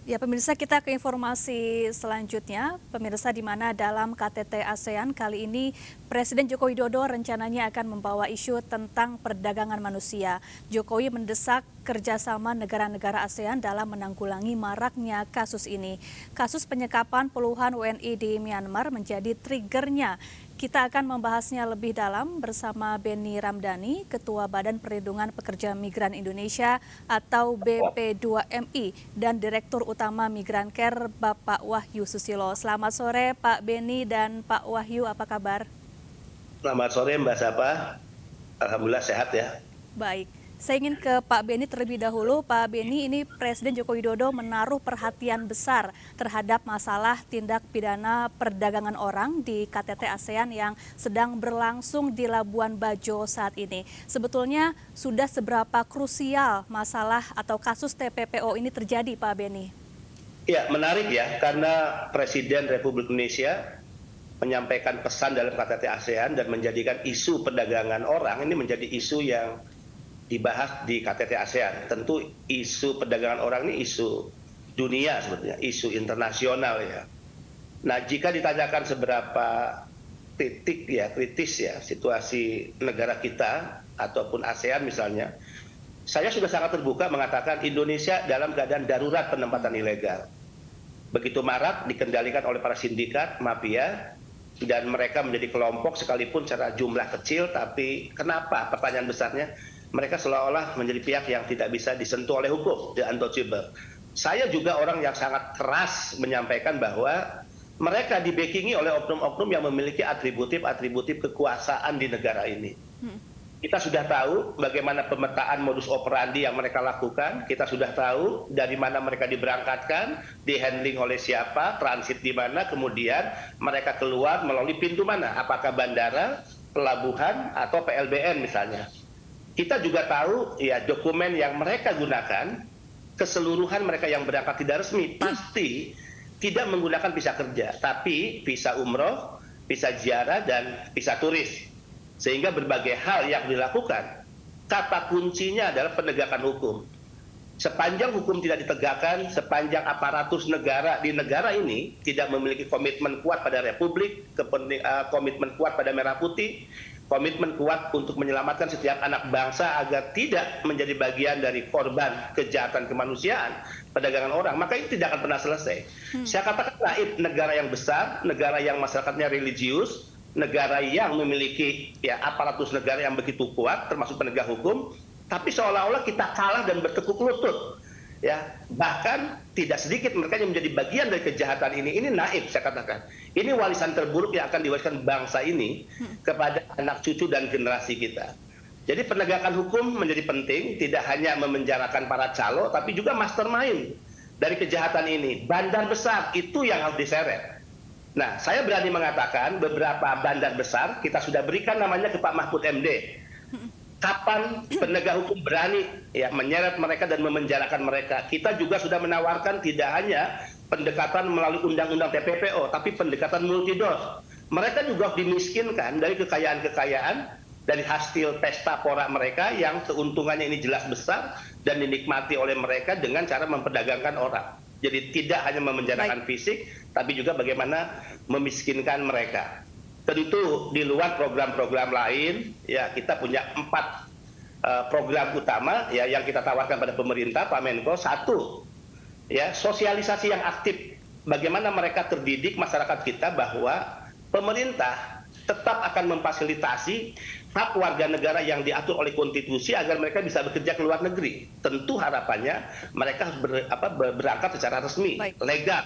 Ya, pemirsa, kita ke informasi selanjutnya. Pemirsa, di mana dalam KTT ASEAN kali ini Presiden Joko Widodo rencananya akan membawa isu tentang perdagangan manusia. Jokowi mendesak kerjasama negara-negara ASEAN dalam menanggulangi maraknya kasus ini. Kasus penyekapan puluhan WNI di Myanmar menjadi triggernya. Kita akan membahasnya lebih dalam bersama Benny Ramdhani, Ketua Badan Perlindungan Pekerja Migran Indonesia atau BP2MI, dan Direktur Utama Migran Care Bapak Wahyu Susilo. Selamat sore Pak Benny dan Pak Wahyu, apa kabar? Selamat sore Mbak Sapa, Alhamdulillah sehat ya. Baik, saya ingin ke Pak Benny terlebih dahulu. Pak Benny, ini Presiden Joko Widodo menaruh perhatian besar terhadap masalah tindak pidana perdagangan orang di KTT ASEAN yang sedang berlangsung di Labuan Bajo saat ini. Sebetulnya sudah seberapa krusial masalah atau kasus TPPO ini terjadi, Pak Benny? Ya, menarik ya, karena Presiden Republik Indonesia menyampaikan pesan dalam KTT ASEAN dan menjadikan isu perdagangan orang ini menjadi isu yang dibahas di KTT ASEAN. Tentu isu perdagangan orang ini isu dunia sebetulnya, isu internasional ya. Nah, jika ditanyakan seberapa kritis ya situasi negara kita ataupun ASEAN misalnya, saya sudah sangat terbuka mengatakan Indonesia dalam keadaan darurat penempatan ilegal. Begitu marak dikendalikan oleh para sindikat, mafia, dan mereka menjadi kelompok sekalipun secara jumlah kecil, tapi kenapa? Pertanyaan besarnya, mereka seolah-olah menjadi pihak yang tidak bisa disentuh oleh hukum, the untouchable. Saya juga orang yang sangat keras menyampaikan bahwa mereka dibackingi oleh oknum-oknum yang memiliki atributif kekuasaan di negara ini. Kita sudah tahu bagaimana pemetaan modus operandi yang mereka lakukan. Kita sudah tahu dari mana mereka diberangkatkan, dihandling oleh siapa, transit di mana, kemudian mereka keluar melalui pintu mana, apakah bandara, pelabuhan, atau PLBN misalnya. Kita juga tahu ya dokumen yang mereka gunakan, keseluruhan mereka yang berangkat tidak resmi pasti tidak menggunakan visa kerja, tapi visa umroh, visa ziarah, dan visa turis. Sehingga berbagai hal yang dilakukan, kata kuncinya adalah penegakan hukum. Sepanjang hukum tidak ditegakkan, sepanjang aparatus negara di negara ini tidak memiliki komitmen kuat pada Republik, komitmen kuat pada Merah Putih, komitmen kuat untuk menyelamatkan setiap anak bangsa agar tidak menjadi bagian dari korban kejahatan kemanusiaan, perdagangan orang, maka itu tidak akan pernah selesai. Saya katakan naib negara yang besar, negara yang masyarakatnya religius, negara yang memiliki ya aparatus negara yang begitu kuat termasuk penegak hukum, tapi seolah-olah kita kalah dan bertekuk lutut ya. Bahkan tidak sedikit mereka yang menjadi bagian dari kejahatan ini naif, saya katakan ini warisan terburuk yang akan diwariskan bangsa ini kepada anak cucu dan generasi kita. Jadi penegakan hukum menjadi penting, tidak hanya memenjarakan para calo tapi juga mastermind dari kejahatan ini. Bandar besar itu yang harus diseret. Nah, saya berani mengatakan beberapa bandar besar kita sudah berikan namanya ke Pak Mahfud MD. Kapan penegak hukum berani ya menyeret mereka dan memenjarakan mereka? Kita juga sudah menawarkan tidak hanya pendekatan melalui undang-undang TPPO, tapi pendekatan multidos. Mereka juga dimiskinkan dari kekayaan-kekayaan dari hasil pesta pora mereka yang keuntungannya ini jelas besar dan dinikmati oleh mereka dengan cara memperdagangkan orang. Jadi tidak hanya memenjarakan fisik, tapi juga bagaimana memiskinkan mereka. Tentu di luar program-program lain, ya kita punya 4 program utama ya yang kita tawarkan pada pemerintah, Pak Menko. 1, ya sosialisasi yang aktif. Bagaimana mereka terdidik masyarakat kita bahwa pemerintah tetap akan memfasilitasi hak warga negara yang diatur oleh konstitusi agar mereka bisa bekerja ke luar negeri. Tentu harapannya mereka harus berangkat secara resmi, legal,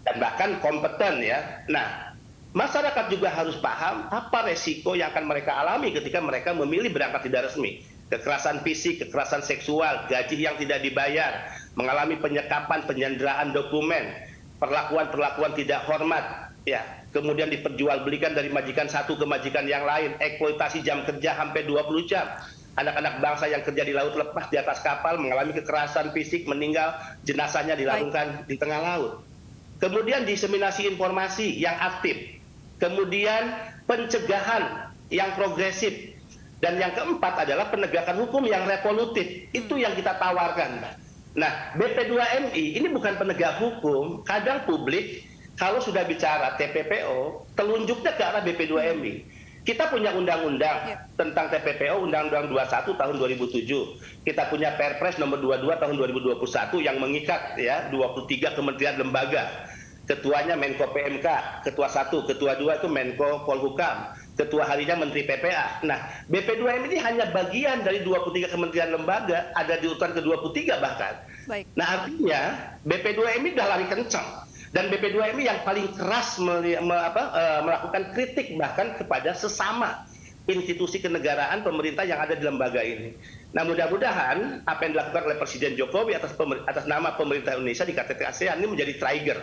dan bahkan kompeten ya. Nah, masyarakat juga harus paham apa resiko yang akan mereka alami ketika mereka memilih berangkat tidak resmi. Kekerasan fisik, kekerasan seksual, gaji yang tidak dibayar, mengalami penyekapan, penyanderaan dokumen, perlakuan tidak hormat, ya. Kemudian diperjualbelikan dari majikan satu ke majikan yang lain, eksploitasi jam kerja sampai 20 jam. Anak-anak bangsa yang kerja di laut lepas di atas kapal mengalami kekerasan fisik, meninggal, jenazahnya dilarungkan di tengah laut. Kemudian diseminasi informasi yang aktif. Kemudian pencegahan yang progresif. Dan yang keempat adalah penegakan hukum yang revolutif. Itu yang kita tawarkan. Nah, BP2MI ini bukan penegak hukum. Kadang publik kalau sudah bicara TPPO, telunjuknya ke arah BP2MI. Kita punya undang-undang tentang TPPO, Undang-Undang 21 tahun 2007. Kita punya Perpres nomor 22 tahun 2021 yang mengikat ya 23 kementerian lembaga. Ketuanya Menko PMK, Ketua 1, Ketua 2 itu Menko Polhukam, Ketua harinya Menteri PPA. Nah, BP2M ini hanya bagian dari 23 kementerian lembaga, ada di urutan ke-23 bahkan. Baik. Nah, artinya BP2M ini udah lari kencang. Dan BP2M yang paling keras melakukan kritik bahkan kepada sesama institusi kenegaraan pemerintah yang ada di lembaga ini. Nah, mudah-mudahan apa yang dilakukan oleh Presiden Jokowi atas nama pemerintah Indonesia di KTT ASEAN ini menjadi trigger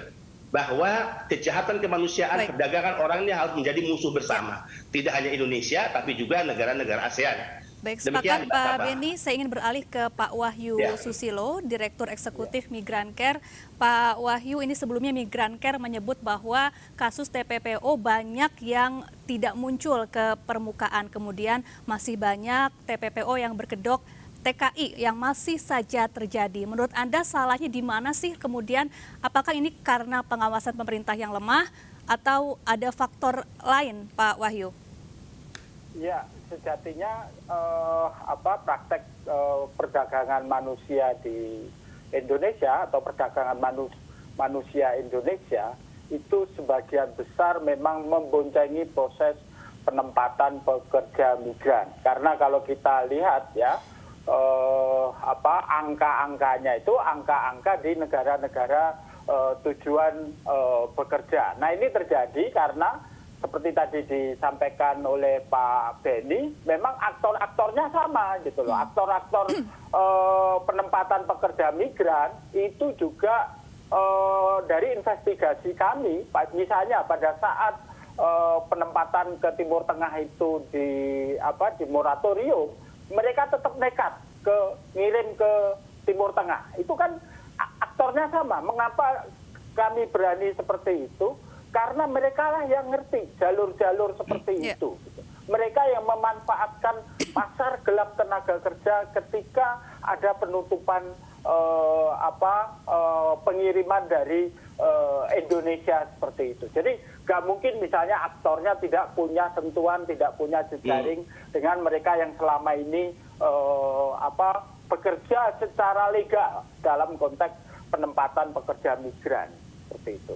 bahwa kejahatan kemanusiaan, perdagangan orang ini harus menjadi musuh bersama. Tidak hanya Indonesia, tapi juga negara-negara ASEAN. Baik, sepakat Pak Beni, saya ingin beralih ke Pak Wahyu Susilo, Direktur Eksekutif Migrancare. Pak Wahyu, ini sebelumnya Migrancare menyebut bahwa kasus TPPO banyak yang tidak muncul ke permukaan, kemudian masih banyak TPPO yang berkedok TKI yang masih saja terjadi. Menurut Anda salahnya di mana sih kemudian? Apakah ini karena pengawasan pemerintah yang lemah atau ada faktor lain, Pak Wahyu? Ya, sejatinya praktek perdagangan manusia di Indonesia atau perdagangan manusia Indonesia itu sebagian besar memang memboncengi proses penempatan pekerja migran. Karena kalau kita lihat ya, angka-angkanya itu angka-angka di negara-negara tujuan bekerja. Nah, ini terjadi karena seperti tadi disampaikan oleh Pak Beni, memang aktor-aktornya sama gitu loh. Aktor-aktor penempatan pekerja migran itu juga dari investigasi kami, misalnya pada saat penempatan ke Timur Tengah itu di moratorium, mereka tetap nekat ngirim ke Timur Tengah. Itu kan aktornya sama. Mengapa kami berani seperti itu? Karena mereka lah yang ngerti jalur-jalur seperti itu. Mereka yang memanfaatkan pasar gelap tenaga kerja ketika ada penutupan pengiriman dari Indonesia seperti itu. Jadi nggak mungkin misalnya aktornya tidak punya sentuhan, tidak punya jejaring dengan mereka yang selama ini bekerja secara legal dalam konteks penempatan pekerja migran seperti itu.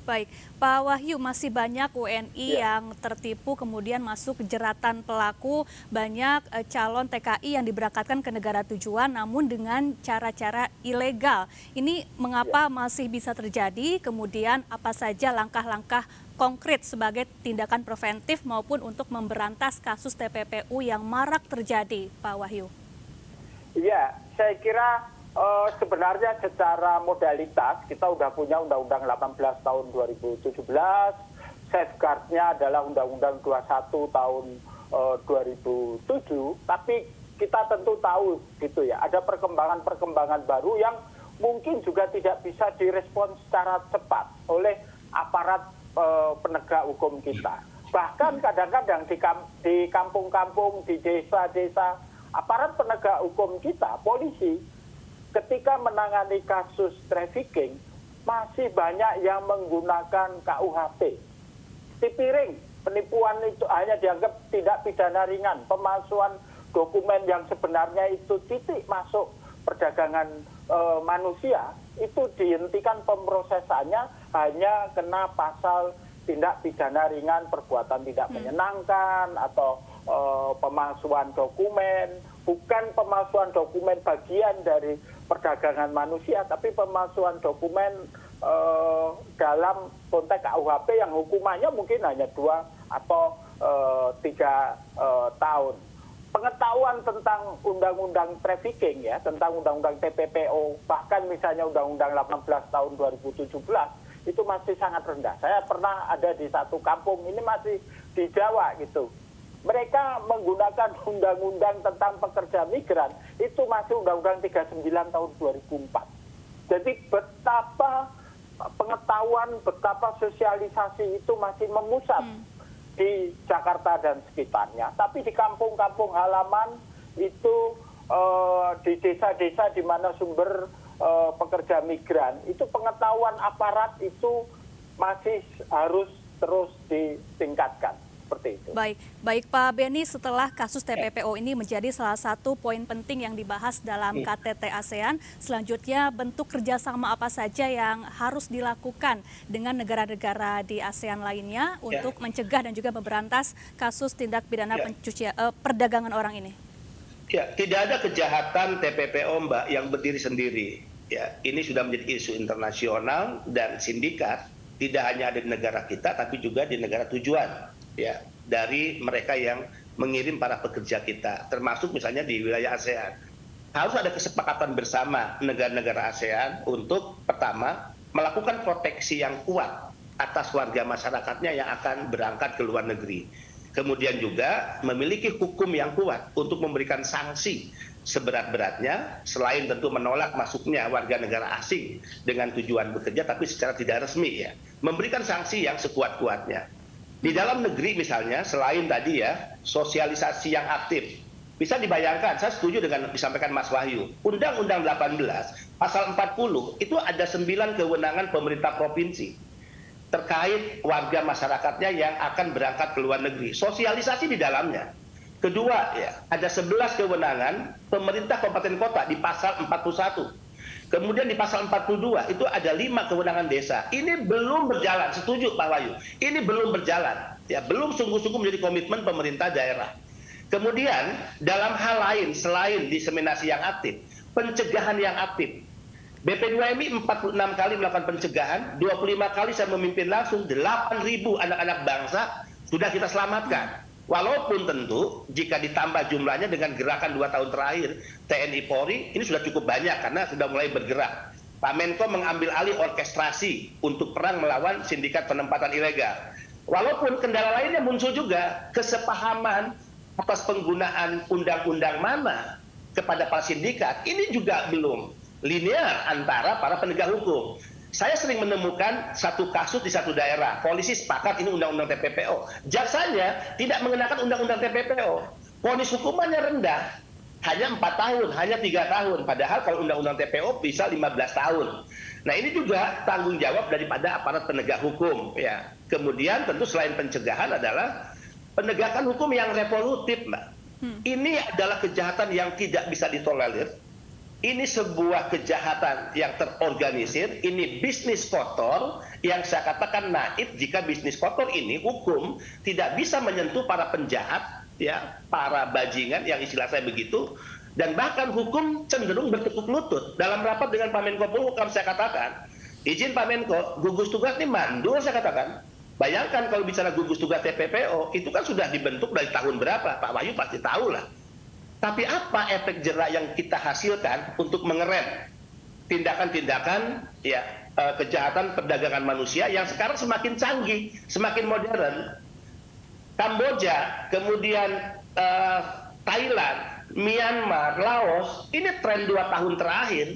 Baik, Pak Wahyu, masih banyak WNI yang tertipu kemudian masuk jeratan pelaku, banyak calon TKI yang diberangkatkan ke negara tujuan namun dengan cara-cara ilegal. Ini mengapa masih bisa terjadi, kemudian apa saja langkah-langkah konkret sebagai tindakan preventif maupun untuk memberantas kasus TPPU yang marak terjadi, Pak Wahyu? Iya, saya kira sebenarnya secara modalitas kita sudah punya Undang-Undang 18 tahun 2017, safeguard-nya adalah Undang-Undang 21 tahun 2007, tapi kita tentu tahu gitu ya, ada perkembangan-perkembangan baru yang mungkin juga tidak bisa direspon secara cepat oleh aparat penegak hukum kita. Bahkan kadang-kadang di kampung-kampung, di desa-desa, aparat penegak hukum kita, polisi, ketika menangani kasus trafficking, masih banyak yang menggunakan KUHP. Tipiring, penipuan itu hanya dianggap tidak pidana ringan. Pemalsuan dokumen yang sebenarnya itu titik masuk perdagangan manusia, itu dihentikan pemrosesannya hanya kena pasal tindak pidana ringan, perbuatan tidak menyenangkan, atau pemalsuan dokumen. Bukan pemalsuan dokumen bagian dari perdagangan manusia, tapi pemalsuan dokumen dalam konteks KUHP yang hukumannya mungkin hanya 2 atau 3 tahun. Pengetahuan tentang undang-undang trafficking ya, tentang undang-undang TPPO, bahkan misalnya undang-undang 18 tahun 2017 itu masih sangat rendah. Saya pernah ada di satu kampung, ini masih di Jawa gitu. Mereka menggunakan undang-undang tentang pekerja migran, itu masih Undang-Undang 39 tahun 2004. Jadi betapa pengetahuan, betapa sosialisasi itu masih memusat di Jakarta dan sekitarnya. Tapi di kampung-kampung halaman itu di desa-desa di mana sumber pekerja migran, itu pengetahuan aparat itu masih harus terus ditingkatkan. Seperti itu. Baik Pak Beni, setelah kasus TPPO ini menjadi salah satu poin penting yang dibahas dalam KTT ASEAN, selanjutnya bentuk kerjasama apa saja yang harus dilakukan dengan negara-negara di ASEAN lainnya untuk mencegah dan juga memberantas kasus tindak pidana perdagangan orang ini? Ya, tidak ada kejahatan TPPO, Mbak, yang berdiri sendiri. Ya, ini sudah menjadi isu internasional dan sindikat tidak hanya ada di negara kita, tapi juga di negara tujuan. Ya, dari mereka yang mengirim para pekerja kita, termasuk misalnya di wilayah ASEAN. Harus ada kesepakatan bersama negara-negara ASEAN untuk pertama melakukan proteksi yang kuat atas warga masyarakatnya yang akan berangkat ke luar negeri. Kemudian juga memiliki hukum yang kuat untuk memberikan sanksi seberat-beratnya, selain tentu menolak masuknya warga negara asing dengan tujuan bekerja tapi secara tidak resmi, ya, memberikan sanksi yang sekuat-kuatnya. Di dalam negeri misalnya, selain tadi ya, sosialisasi yang aktif. Bisa dibayangkan, saya setuju dengan disampaikan Mas Wahyu. Undang-Undang 18, pasal 40, itu ada 9 kewenangan pemerintah provinsi terkait warga masyarakatnya yang akan berangkat ke luar negeri. Sosialisasi di dalamnya. Kedua, ya, ada 11 kewenangan pemerintah kabupaten kota di pasal 41. Kemudian di pasal 42 itu ada 5 kewenangan desa. Ini belum berjalan, setuju Pak Wahyu. Ini belum berjalan, ya, belum sungguh-sungguh menjadi komitmen pemerintah daerah. Kemudian dalam hal lain selain diseminasi yang aktif, pencegahan yang aktif. BP2MI 46 kali melakukan pencegahan, 25 kali saya memimpin langsung, 8.000 anak-anak bangsa sudah kita selamatkan. Walaupun tentu jika ditambah jumlahnya dengan gerakan 2 tahun terakhir TNI Polri, ini sudah cukup banyak karena sudah mulai bergerak. Pak Menko mengambil alih orkestrasi untuk perang melawan sindikat penempatan ilegal. Walaupun kendala lainnya muncul juga, kesepahaman atas penggunaan undang-undang mana kepada para sindikat, ini juga belum linear antara para penegak hukum. Saya sering menemukan satu kasus di satu daerah, polisi sepakat ini undang-undang TPPO. Jaksanya tidak mengenakan undang-undang TPPO. Vonis hukumannya rendah, hanya 4 tahun, hanya 3 tahun. Padahal kalau undang-undang TPO bisa 15 tahun. Nah, ini juga tanggung jawab daripada aparat penegak hukum. Ya. Kemudian tentu selain pencegahan adalah penegakan hukum yang revolutif, Mbak. Ini adalah kejahatan yang tidak bisa ditolerir. Ini sebuah kejahatan yang terorganisir, ini bisnis kotor yang saya katakan naif jika bisnis kotor ini hukum tidak bisa menyentuh para penjahat, ya, para bajingan yang istilah saya begitu, dan bahkan hukum cenderung bertekuk lutut. Dalam rapat dengan Pak Menko Polhukam saya katakan, izin Pak Menko, gugus tugas ini mandul saya katakan. Bayangkan kalau bicara gugus tugas TPPO, itu kan sudah dibentuk dari tahun berapa, Pak Wahyu pasti tahu lah. Tapi apa efek jerak yang kita hasilkan untuk mengerem tindakan-tindakan, ya, kejahatan perdagangan manusia yang sekarang semakin canggih, semakin modern. Kamboja, kemudian Thailand, Myanmar, Laos, ini tren 2 tahun terakhir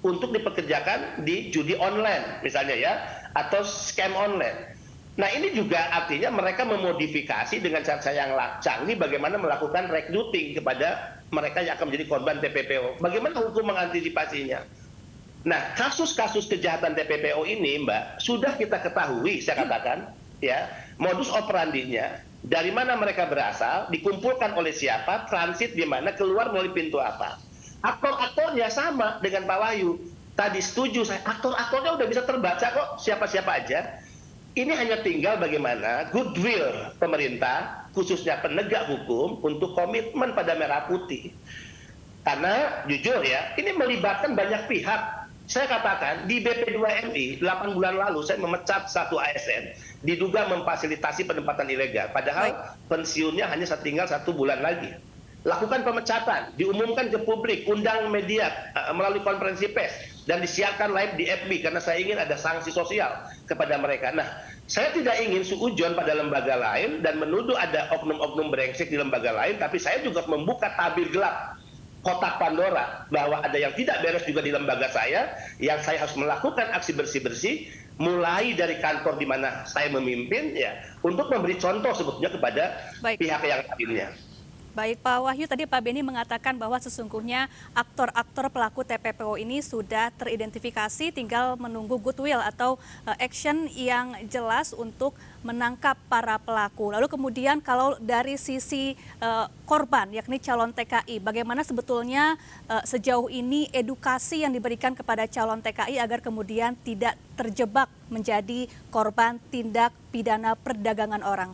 untuk dipekerjakan di judi online misalnya, ya, atau scam online. Nah, ini juga artinya mereka memodifikasi dengan cara yang canggih bagaimana melakukan recruiting kepada mereka yang akan menjadi korban TPPO. Bagaimana hukum mengantisipasinya? Nah, kasus-kasus kejahatan TPPO ini, Mbak, sudah kita ketahui, saya katakan, ya, modus operandinya, dari mana mereka berasal, dikumpulkan oleh siapa, transit di mana, keluar melalui pintu apa. Aktor-aktornya sama dengan Pak Wahyu. Tadi setuju saya, aktor-aktornya udah bisa terbaca kok, siapa-siapa aja. Ini hanya tinggal bagaimana goodwill pemerintah, khususnya penegak hukum, untuk komitmen pada merah putih. Karena jujur ya, ini melibatkan banyak pihak. Saya katakan di BP2MI 8 bulan lalu saya memecat 1 ASN diduga memfasilitasi penempatan ilegal. Padahal pensiunnya hanya tinggal 1 bulan lagi. Lakukan pemecatan, diumumkan ke publik, undang media melalui konferensi pers, dan disiarkan live di FB karena saya ingin ada sanksi sosial kepada mereka. Nah, saya tidak ingin suujon pada lembaga lain dan menuduh ada oknum-oknum brengsek di lembaga lain, tapi saya juga membuka tabir gelap kotak Pandora bahwa ada yang tidak beres juga di lembaga saya, yang saya harus melakukan aksi bersih-bersih mulai dari kantor di mana saya memimpin, ya, untuk memberi contoh sebetulnya kepada pihak yang lainnya. Baik Pak Wahyu, tadi Pak Beni mengatakan bahwa sesungguhnya aktor-aktor pelaku TPPO ini sudah teridentifikasi, tinggal menunggu goodwill atau action yang jelas untuk menangkap para pelaku. Lalu kemudian kalau dari sisi korban, yakni calon TKI, bagaimana sebetulnya sejauh ini edukasi yang diberikan kepada calon TKI agar kemudian tidak terjebak menjadi korban tindak pidana perdagangan orang?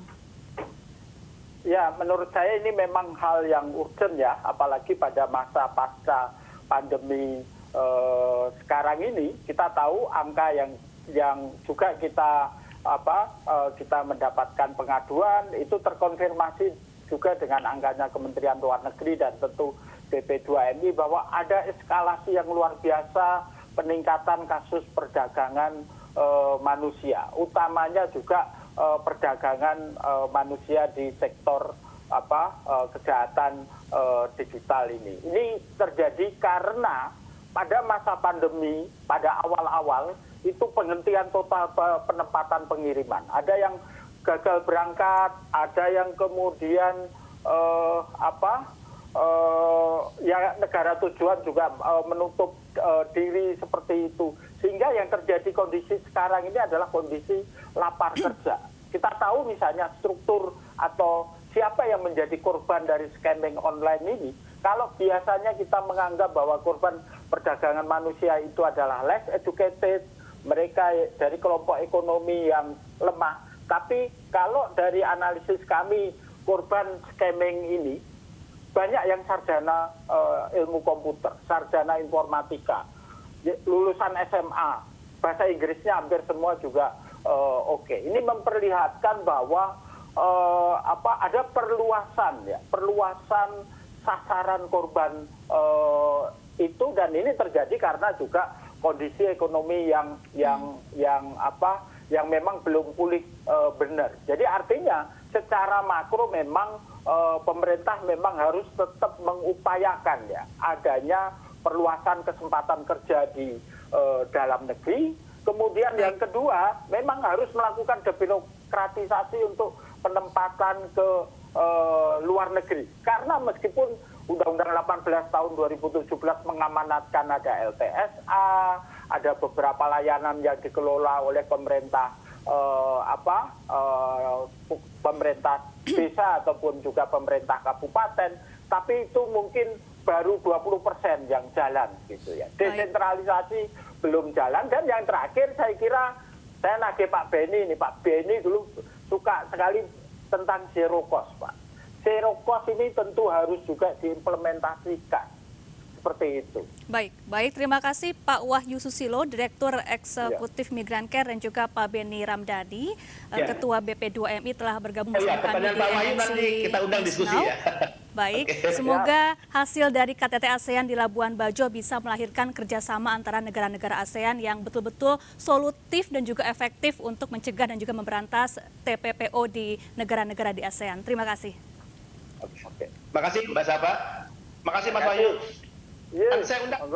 Ya, menurut saya ini memang hal yang urgent ya, apalagi pada masa pasca pandemi sekarang ini. Kita tahu angka yang juga kita mendapatkan pengaduan itu terkonfirmasi juga dengan angkanya Kementerian Luar Negeri dan tentu BP2MI bahwa ada eskalasi yang luar biasa peningkatan kasus perdagangan manusia, utamanya juga perdagangan manusia di sektor kejahatan digital ini. Ini terjadi karena pada masa pandemi, pada awal-awal itu penghentian total penempatan pengiriman. Ada yang gagal berangkat, ada yang kemudian ya negara tujuan juga menutup diri seperti itu. Sehingga yang terjadi kondisi sekarang ini adalah kondisi lapar kerja. Kita tahu misalnya struktur atau siapa yang menjadi korban dari scamming online ini. Kalau biasanya kita menganggap bahwa korban perdagangan manusia itu adalah less educated, mereka dari kelompok ekonomi yang lemah. Tapi kalau dari analisis kami, korban scamming ini banyak yang sarjana ilmu komputer, sarjana informatika, lulusan SMA, bahasa Inggrisnya hampir semua juga oke. Ini memperlihatkan bahwa ada perluasan sasaran korban itu, dan ini terjadi karena juga kondisi ekonomi yang memang belum pulih benar. Jadi artinya secara makro memang pemerintah memang harus tetap mengupayakan ya adanya perluasan kesempatan kerja di dalam negeri. Kemudian yang kedua, memang harus melakukan debirokratisasi untuk penempatan ke luar negeri. Karena meskipun Undang-Undang 18 tahun 2017 mengamanatkan ada LTSA, ada beberapa layanan yang dikelola oleh pemerintah pemerintah desa ataupun juga pemerintah kabupaten, tapi itu mungkin baru 20% yang jalan gitu ya. Desentralisasi belum jalan. Dan yang terakhir saya kira saya nagih Pak Beni ini. Pak Beni dulu suka sekali tentang zero cost, Pak. Zero cost ini tentu harus juga diimplementasikan. Seperti itu. Baik, terima kasih Pak Wahyu Susilo, Direktur Eksekutif Migrancare, dan juga Pak Beni Ramdhani, Ketua BP2MI telah bergabung bersama kami di nanti kita undang diskusi ya. Baik, semoga hasil dari KTT ASEAN di Labuan Bajo bisa melahirkan kerjasama antara negara-negara ASEAN yang betul-betul solutif dan juga efektif untuk mencegah dan juga memberantas TPPO di negara-negara di ASEAN. Terima kasih. Terima kasih Mbak Sapa. Terima kasih Mas Wahyu. Yes. Saya undang